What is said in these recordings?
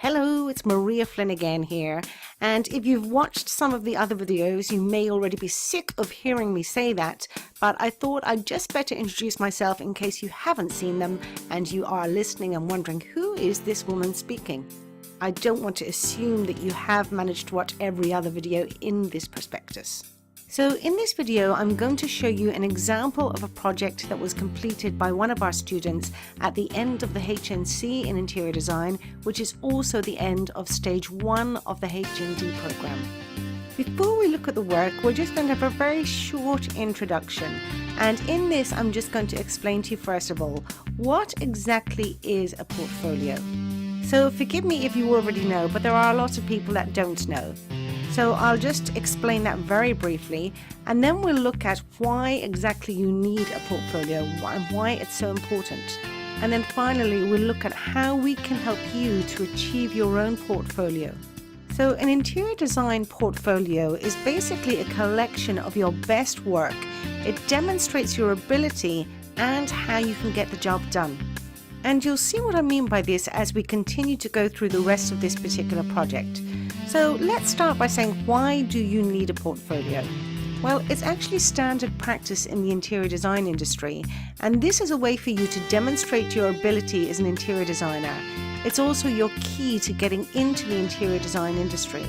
Hello, it's Maria Flynn again here, and if you've watched some of the other videos you may already be sick of hearing me say that, but I thought I'd just better introduce myself in case you haven't seen them and you are listening and wondering who is this woman speaking. I don't want to assume that you have managed to watch every other video in this prospectus. So in this video, I'm going to show you an example of a project that was completed by one of our students at the end of the HNC in interior design, which is also the end of stage 1 of the HND program. Before we look at the work, we're just going to have a very short introduction. And in this, I'm just going to explain to you first of all, what exactly is a portfolio? So forgive me if you already know, but there are a lot of people that don't know. So I'll just explain that very briefly, and then we'll look at why exactly you need a portfolio and why it's so important. And then finally, we'll look at how we can help you to achieve your own portfolio. So an interior design portfolio is basically a collection of your best work. It demonstrates your ability and how you can get the job done. And you'll see what I mean by this as we continue to go through the rest of this particular project. So let's start by saying, why do you need a portfolio? Well, it's actually standard practice in the interior design industry, and this is a way for you to demonstrate your ability as an interior designer. It's also your key to getting into the interior design industry.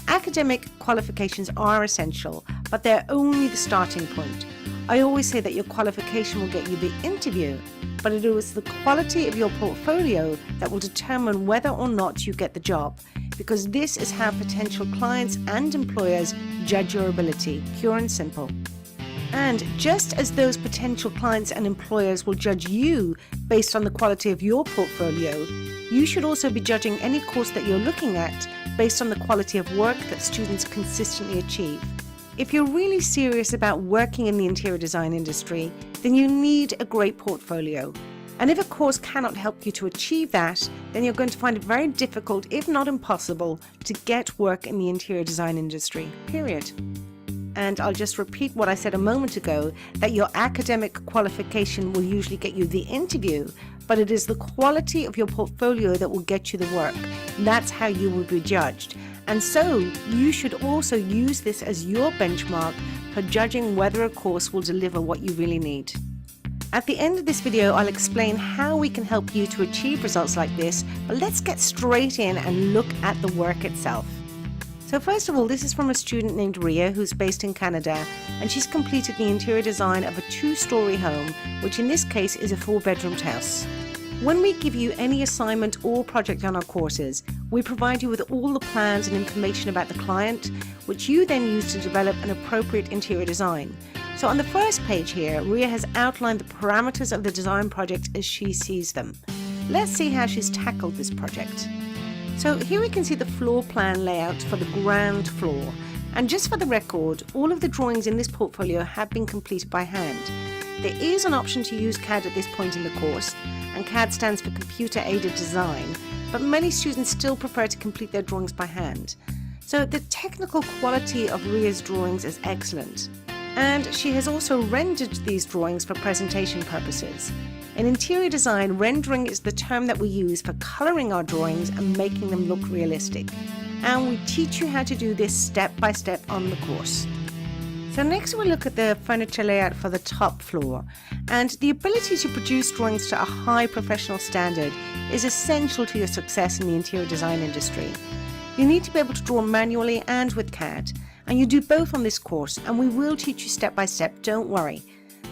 Academic qualifications are essential, but they're only the starting point. I always say that your qualification will get you the interview, but it is the quality of your portfolio that will determine whether or not you get the job, because this is how potential clients and employers judge your ability, pure and simple. And just as those potential clients and employers will judge you based on the quality of your portfolio, you should also be judging any course that you're looking at based on the quality of work that students consistently achieve. If you're really serious about working in the interior design industry, then you need a great portfolio. And if a course cannot help you to achieve that, then you're going to find it very difficult, if not impossible, to get work in the interior design industry, period. And I'll just repeat what I said a moment ago, that your academic qualification will usually get you the interview, but it is the quality of your portfolio that will get you the work. That's how you will be judged. And so you should also use this as your benchmark for judging whether a course will deliver what you really need. At the end of this video, I'll explain how we can help you to achieve results like this, but let's get straight in and look at the work itself. So first of all, this is from a student named Ria who's based in Canada, and she's completed the interior design of a 2-story home, which in this case is a 4-bedroomed house. When we give you any assignment or project on our courses, we provide you with all the plans and information about the client, which you then use to develop an appropriate interior design. So on the first page here, Ria has outlined the parameters of the design project as she sees them. Let's see how she's tackled this project. So here we can see the floor plan layout for the ground floor. And just for the record, all of the drawings in this portfolio have been completed by hand. There is an option to use CAD at this point in the course, and CAD stands for Computer Aided Design, but many students still prefer to complete their drawings by hand. So the technical quality of Ria's drawings is excellent. And she has also rendered these drawings for presentation purposes. In interior design, rendering is the term that we use for colouring our drawings and making them look realistic. And we teach you how to do this step by step on the course. So next we'll look at the furniture layout for the top floor. And the ability to produce drawings to a high professional standard is essential to your success in the interior design industry. You need to be able to draw manually and with CAD. And you do both on this course, and we will teach you step by step, don't worry.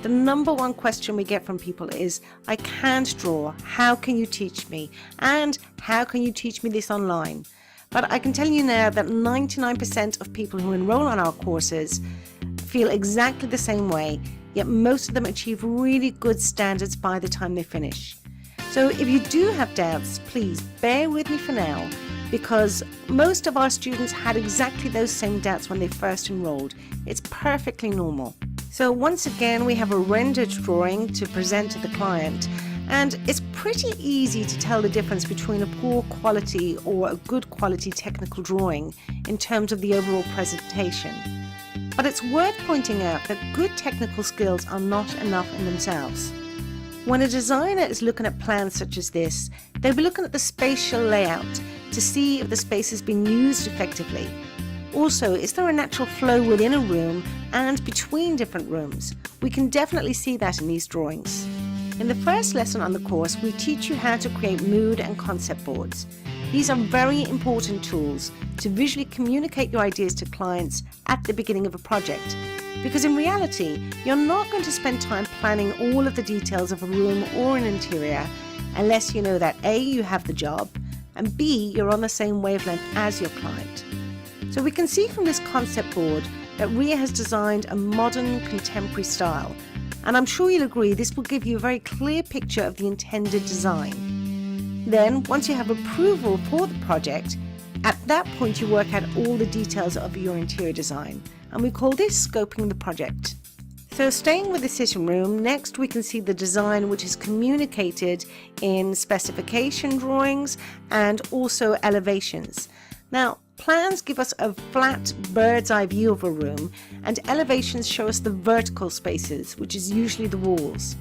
The number one question we get from people is, I can't draw, how can you teach me? And how can you teach me this online? But I can tell you now that 99% of people who enroll on our courses feel exactly the same way, yet most of them achieve really good standards by the time they finish. So if you do have doubts, please bear with me for now, because most of our students had exactly those same doubts when they first enrolled. It's perfectly normal. So once again, we have a rendered drawing to present to the client, and it's pretty easy to tell the difference between a poor quality or a good quality technical drawing in terms of the overall presentation. But it's worth pointing out that good technical skills are not enough in themselves. When a designer is looking at plans such as this, they'll be looking at the spatial layout, to see if the space has been used effectively. Also, is there a natural flow within a room and between different rooms? We can definitely see that in these drawings. In the first lesson on the course, we teach you how to create mood and concept boards. These are very important tools to visually communicate your ideas to clients at the beginning of a project. Because in reality, you're not going to spend time planning all of the details of a room or an interior unless you know that A, you have the job, and B, you're on the same wavelength as your client. So we can see from this concept board that Ria has designed a modern contemporary style, and I'm sure you'll agree this will give you a very clear picture of the intended design. Then, once you have approval for the project, at that point you work out all the details of your interior design, and we call this scoping the project. So staying with the sitting room, next we can see the design which is communicated in specification drawings and also elevations. Now, plans give us a flat bird's eye view of a room, and elevations show us the vertical spaces, which is usually the walls.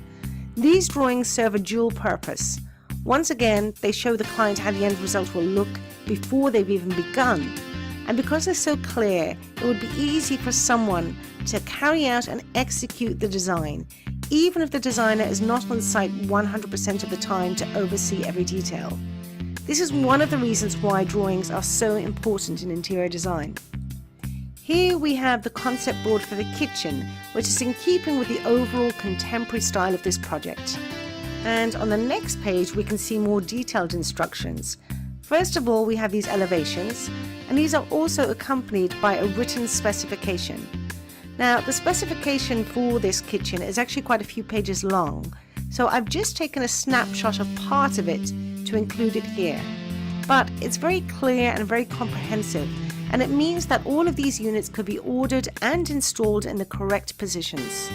These drawings serve a dual purpose. Once again, they show the client how the end result will look before they've even begun. And because they're so clear, it would be easy for someone to carry out and execute the design, even if the designer is not on site 100% of the time to oversee every detail. This is one of the reasons why drawings are so important in interior design. Here we have the concept board for the kitchen, which is in keeping with the overall contemporary style of this project. And on the next page we can see more detailed instructions. First of all, we have these elevations, and these are also accompanied by a written specification. Now, the specification for this kitchen is actually quite a few pages long, so I've just taken a snapshot of part of it to include it here. But it's very clear and very comprehensive, and it means that all of these units could be ordered and installed in the correct positions.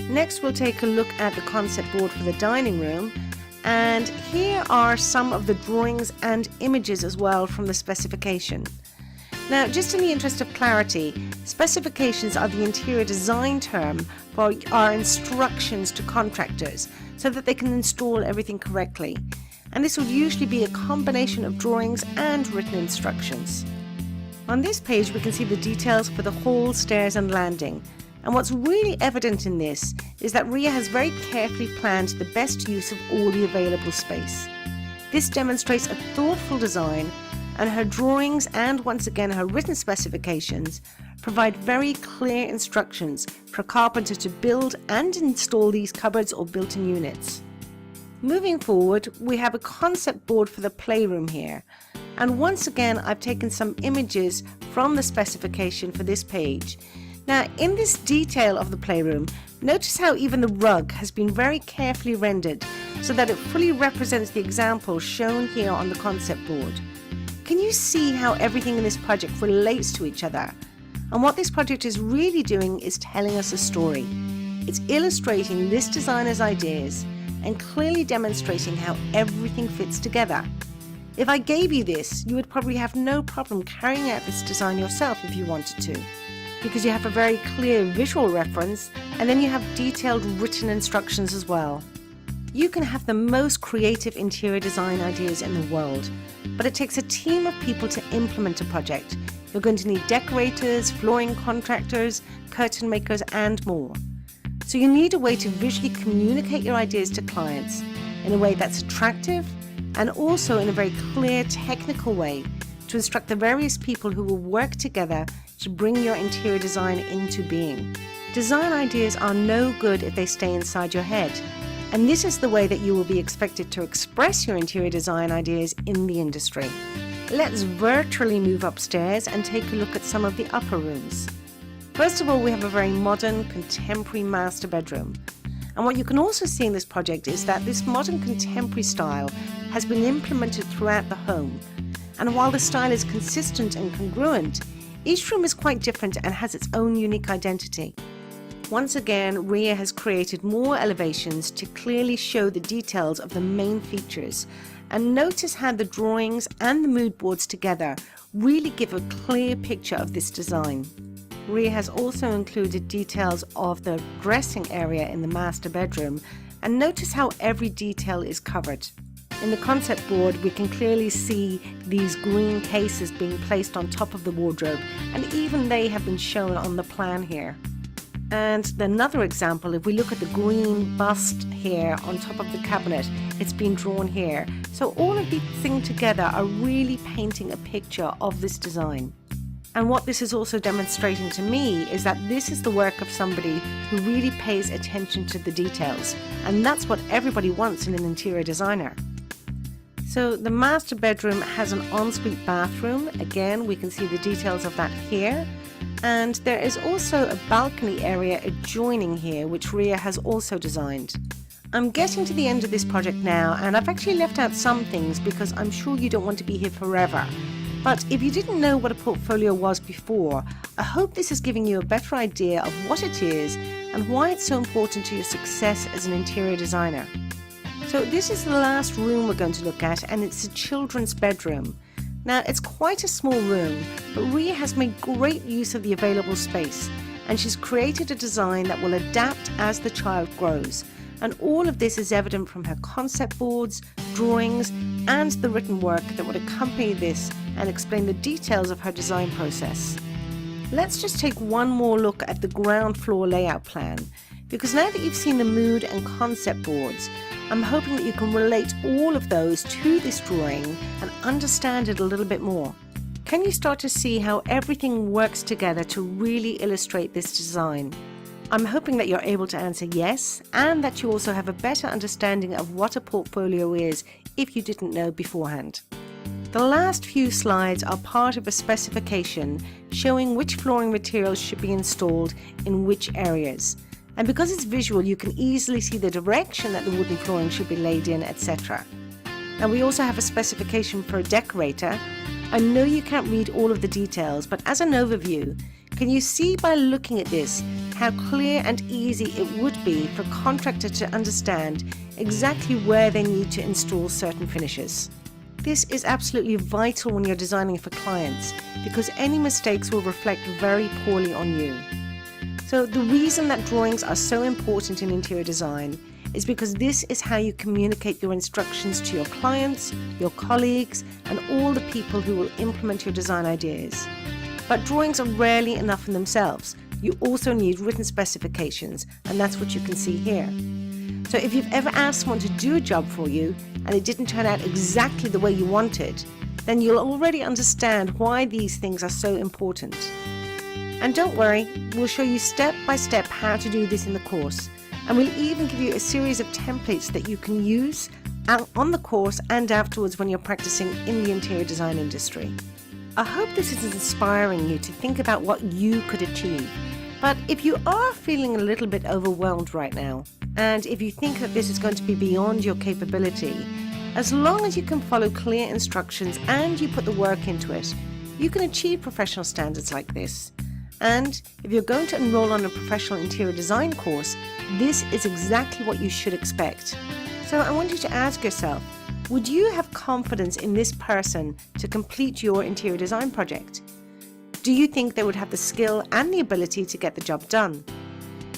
Next, we'll take a look at the concept board for the dining room, and here are some of the drawings and images as well from the specification. Now, just in the interest of clarity, specifications are the interior design term for our instructions to contractors so that they can install everything correctly. And this would usually be a combination of drawings and written instructions. On this page, we can see the details for the hall, stairs and landing. And what's really evident in this is that Ria has very carefully planned the best use of all the available space. This demonstrates a thoughtful design, and her drawings and once again her written specifications provide very clear instructions for a carpenter to build and install these cupboards or built-in units. Moving forward, we have a concept board for the playroom here, and once again I've taken some images from the specification for this page. Now, in this detail of the playroom, notice how even the rug has been very carefully rendered so that it fully represents the example shown here on the concept board. Can you see how everything in this project relates to each other? And what this project is really doing is telling us a story. It's illustrating this designer's ideas and clearly demonstrating how everything fits together. If I gave you this, you would probably have no problem carrying out this design yourself if you wanted to, because you have a very clear visual reference and then you have detailed written instructions as well. You can have the most creative interior design ideas in the world, but it takes a team of people to implement a project. You're going to need decorators, flooring contractors, curtain makers and more. So you need a way to visually communicate your ideas to clients in a way that's attractive and also in a very clear technical way to instruct the various people who will work together to bring your interior design into being. Design ideas are no good if they stay inside your head, and this is the way that you will be expected to express your interior design ideas in the industry. Let's virtually move upstairs and take a look at some of the upper rooms. First of all, we have a very modern, contemporary master bedroom. And what you can also see in this project is that this modern contemporary style has been implemented throughout the home. And while the style is consistent and congruent, each room is quite different and has its own unique identity. Once again, Ria has created more elevations to clearly show the details of the main features, and notice how the drawings and the mood boards together really give a clear picture of this design. Ria has also included details of the dressing area in the master bedroom, and notice how every detail is covered. In the concept board, we can clearly see these green cases being placed on top of the wardrobe, and even they have been shown on the plan here. And another example, if we look at the green bust here on top of the cabinet, it's been drawn here. So all of these things together are really painting a picture of this design. And what this is also demonstrating to me is that this is the work of somebody who really pays attention to the details. And that's what everybody wants in an interior designer. So the master bedroom has an ensuite bathroom. Again, we can see the details of that here. And there is also a balcony area adjoining here, which Ria has also designed. I'm getting to the end of this project now, and I've actually left out some things because I'm sure you don't want to be here forever. But if you didn't know what a portfolio was before, I hope this is giving you a better idea of what it is and why it's so important to your success as an interior designer. So this is the last room we're going to look at, and it's a children's bedroom. Now, it's quite a small room, but Ria has made great use of the available space, and she's created a design that will adapt as the child grows. And all of this is evident from her concept boards, drawings, and the written work that would accompany this and explain the details of her design process. Let's just take one more look at the ground floor layout plan, because now that you've seen the mood and concept boards, I'm hoping that you can relate all of those to this drawing and understand it a little bit more. Can you start to see how everything works together to really illustrate this design? I'm hoping that you're able to answer yes, and that you also have a better understanding of what a portfolio is if you didn't know beforehand. The last few slides are part of a specification showing which flooring materials should be installed in which areas. And because it's visual, you can easily see the direction that the wooden flooring should be laid in, etc. And we also have a specification for a decorator. I know you can't read all of the details, but as an overview, can you see by looking at this how clear and easy it would be for a contractor to understand exactly where they need to install certain finishes? This is absolutely vital when you're designing for clients, because any mistakes will reflect very poorly on you. So the reason that drawings are so important in interior design is because this is how you communicate your instructions to your clients, your colleagues, and all the people who will implement your design ideas. But drawings are rarely enough in themselves. You also need written specifications, and that's what you can see here. So if you've ever asked someone to do a job for you and it didn't turn out exactly the way you wanted, then you'll already understand why these things are so important. And don't worry, we'll show you step by step how to do this in the course, and we'll even give you a series of templates that you can use on the course and afterwards when you're practicing in the interior design industry. I hope this is inspiring you to think about what you could achieve. But if you are feeling a little bit overwhelmed right now, and if you think that this is going to be beyond your capability, as long as you can follow clear instructions and you put the work into it, you can achieve professional standards like this. And if you're going to enroll on a professional interior design course, this is exactly what you should expect. So I want you to ask yourself, would you have confidence in this person to complete your interior design project? Do you think they would have the skill and the ability to get the job done?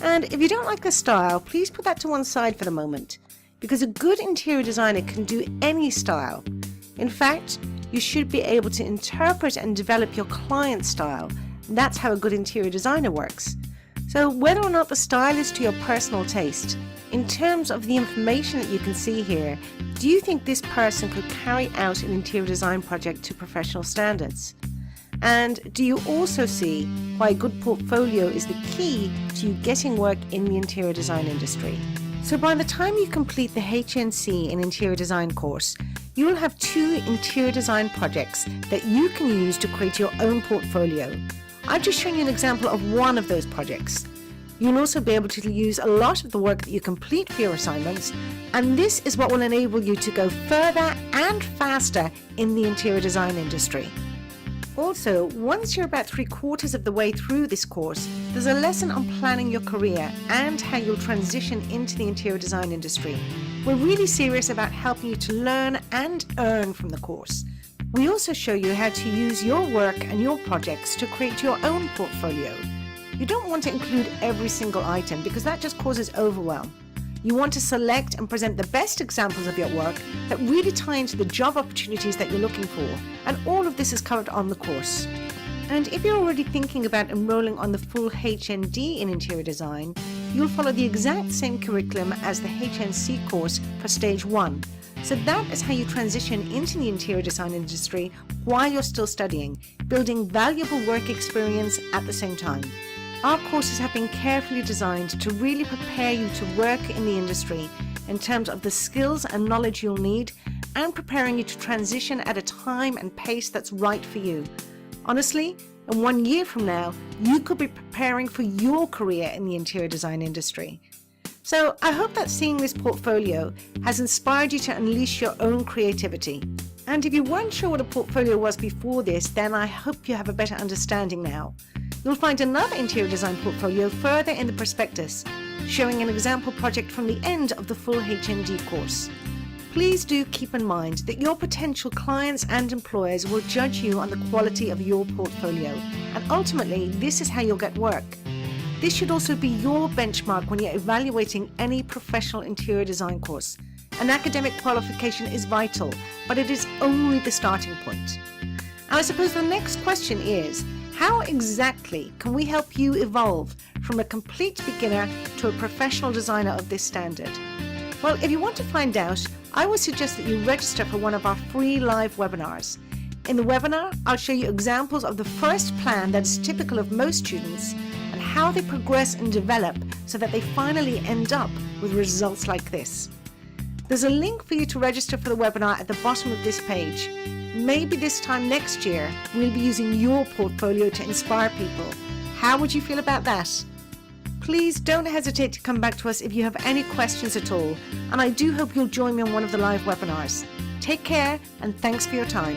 And if you don't like the style, please put that to one side for the moment, because a good interior designer can do any style. In fact, you should be able to interpret and develop your client's style. That's how a good interior designer works. So whether or not the style is to your personal taste, in terms of the information that you can see here, do you think this person could carry out an interior design project to professional standards? And do you also see why a good portfolio is the key to you getting work in the interior design industry? So by the time you complete the HNC in interior design course, you will have 2 interior design projects that you can use to create your own portfolio. I've just shown you an example of one of those projects. You'll also be able to use a lot of the work that you complete for your assignments, and this is what will enable you to go further and faster in the interior design industry. Also, once you're about 3/4 of the way through this course, there's a lesson on planning your career and how you'll transition into the interior design industry. We're really serious about helping you to learn and earn from the course. We also show you how to use your work and your projects to create your own portfolio. You don't want to include every single item because that just causes overwhelm. You want to select and present the best examples of your work that really tie into the job opportunities that you're looking for, and all of this is covered on the course. And if you're already thinking about enrolling on the full HND in interior design, you'll follow the exact same curriculum as the HNC course for stage 1. So that is how you transition into the interior design industry while you're still studying, building valuable work experience at the same time. Our courses have been carefully designed to really prepare you to work in the industry in terms of the skills and knowledge you'll need, and preparing you to transition at a time and pace that's right for you. Honestly, in 1 year from now, you could be preparing for your career in the interior design industry. So I hope that seeing this portfolio has inspired you to unleash your own creativity. And if you weren't sure what a portfolio was before this, then I hope you have a better understanding now. You'll find another interior design portfolio further in the prospectus, showing an example project from the end of the full HND course. Please do keep in mind that your potential clients and employers will judge you on the quality of your portfolio, and ultimately this is how you'll get work. This should also be your benchmark when you're evaluating any professional interior design course. An academic qualification is vital, but it is only the starting point. And I suppose the next question is, how exactly can we help you evolve from a complete beginner to a professional designer of this standard? Well, if you want to find out, I would suggest that you register for one of our free live webinars. In the webinar, I'll show you examples of the first plan that is typical of most students and how they progress and develop so that they finally end up with results like this. There's a link for you to register for the webinar at the bottom of this page. Maybe this time next year, we'll be using your portfolio to inspire people. How would you feel about that? Please don't hesitate to come back to us if you have any questions at all, and I do hope you'll join me on one of the live webinars. Take care, and thanks for your time.